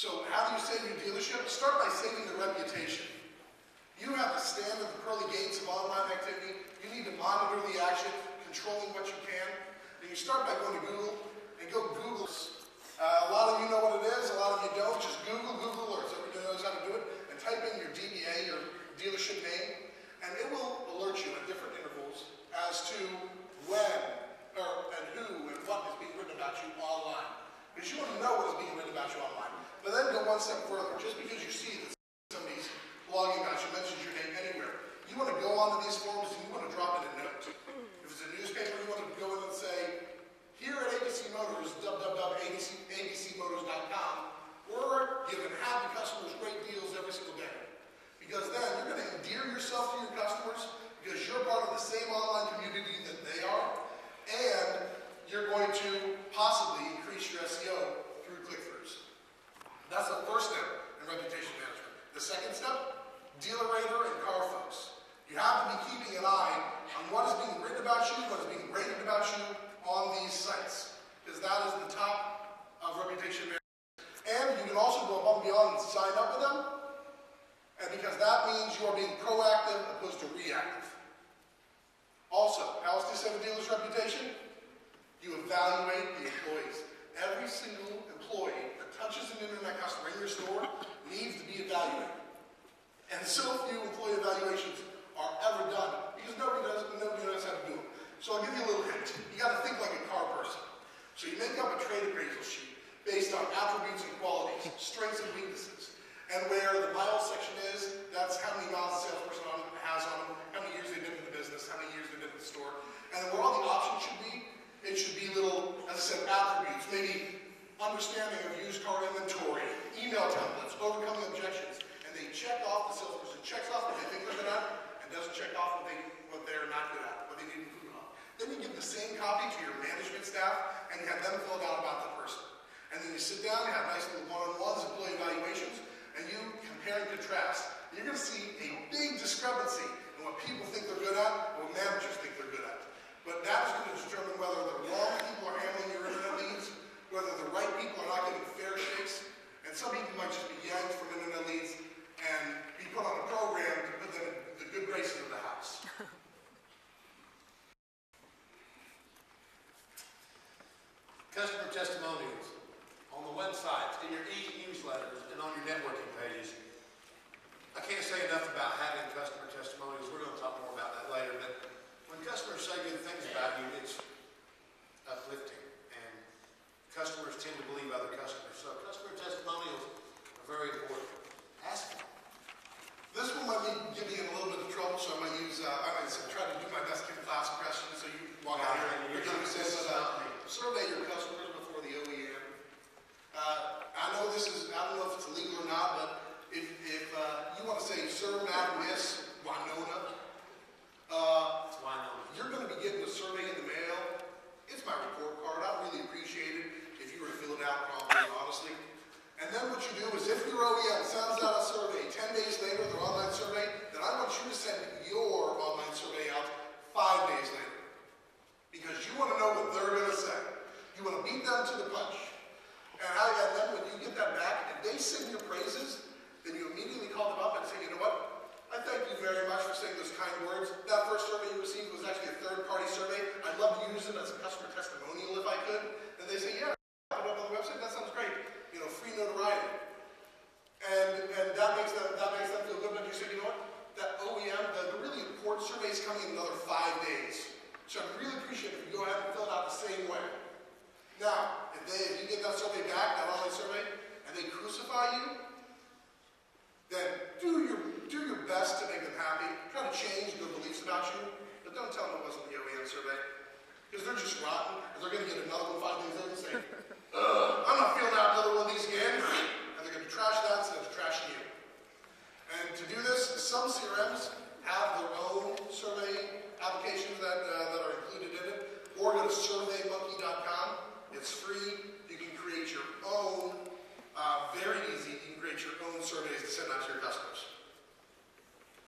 So how do you save your dealership? Start by saving the reputation. You have to stand at the pearly gates of online activity. You need to monitor the action, controlling what you can. And you start by going to Google and go Google. A lot of you know what it is, a lot of you don't. Just Google Alert, so everybody knows how to do it, and type in your DBA, your dealership name, and it will alert you at different intervals as to when, and who, and what is being written about you online. Because you want to know what is being written about you online. But then go one step further. Just because you see that somebody's blogging about you, mentions your name anywhere, you want to go onto these forums and you want to drop in a note. If it's a newspaper, you want to go in and say, here at ABC Motors, www.abcmotors.com, we're giving happy customers great deals every single day. Because then you're going to endear yourself to your customers because you're part of the same online community that they are, and you're going to possibly increase your SEO through click-throughs. That's the first step in reputation management. The second step, dealer radar and car folks. You have to be keeping an eye on what is being written about you, what is being rated about you on these sites, because that is the top of reputation management. And you can also go above and beyond and sign up with them, and because that means you are being proactive opposed to reactive. Also, how else do you save a dealer's reputation? You evaluate the employees. Every single employee that touches an internet customer in your store needs to be evaluated. And so few employee evaluations are ever done because nobody knows how to do them. So I'll give you a little hint. You got to think like a car person. So you make up a trade appraisal sheet based on attributes and qualities, strengths and weaknesses. And where the miles section is, that's how many miles the salesperson has on them, how many years they've been in the business, how many years they've been in the store. And then where all the options should be, it should be little, as I said, attributes, maybe understanding of used car inventory, email templates, overcoming objections. And they check off, the salesperson checks off what they think they're good at, and doesn't check off what they're not good at, what they need improvement on. Then you give the same copy to your management staff, and you have them fill it out about the person. And then you sit down, you have nice little one-on-ones, employee evaluations, and you compare and contrast. And you're going to see a big discrepancy in what people think they're good at and what managers think they're good at. But that is going to determine whether the wrong people are handling your internet leads, whether the right people are not getting fair shakes, and some people might just be yanked from internet leads and be put on a program to put them in the good graces of the house. Customer testimonials on the websites, in your e-newsletters, and on your networking pages. I can't say enough about having customer testimonials. We're going to talk more about that later, but when customers say good things about you, it's uplifting, and customers tend to believe other customers. So customer testimonials are very important. Ask them. This one might give me in a little bit of trouble, so I'm going to use, I'm going to try to do my best to give Clouse questions, so you walk out here and you're going to say, survey your customers before the OEM. I know this is, I don't know if it's illegal or not, but if you want to say, Sir, Madam, Miss, Winona, you're going to be getting a survey in the mail. It's my report card. I'd really appreciate it if you were to fill it out promptly and honestly. And then what you do is if your OEM sends out a survey 10 days later, their online survey, then I want you to send your online survey out 5 days later. Because you want to know what they're going to say. You want to beat them to the punch. And then when you get that back, if they sing your praises, then you immediately call them up and say, you know what? I thank you very much for saying those kind words. That first survey you received was actually a third-party survey. I'd love to use it as a customer testimonial if I could. And they say, yeah, put it up on the website. That sounds great. You know, free notoriety. And that makes them feel good. But you say, you know what? That OEM, the really important survey is coming in another 5 days. So I'd really appreciate it if you go ahead and fill it out the same way. Now, if you get that survey back, that online survey, and they crucify you, then do your best to make them happy. Try to change their beliefs about you, but don't tell them it wasn't the OEM survey. Because they're just rotten, and they're going to get another one 5 days later and say, I'm not filling out another one of these again. And they're going to trash that instead of trashing you. And to do this, some CRMs have their own survey applications that are included in it, or go to surveymonkey.com. It's free. You can create your own, very easy, you can create your own surveys to send out to your customers.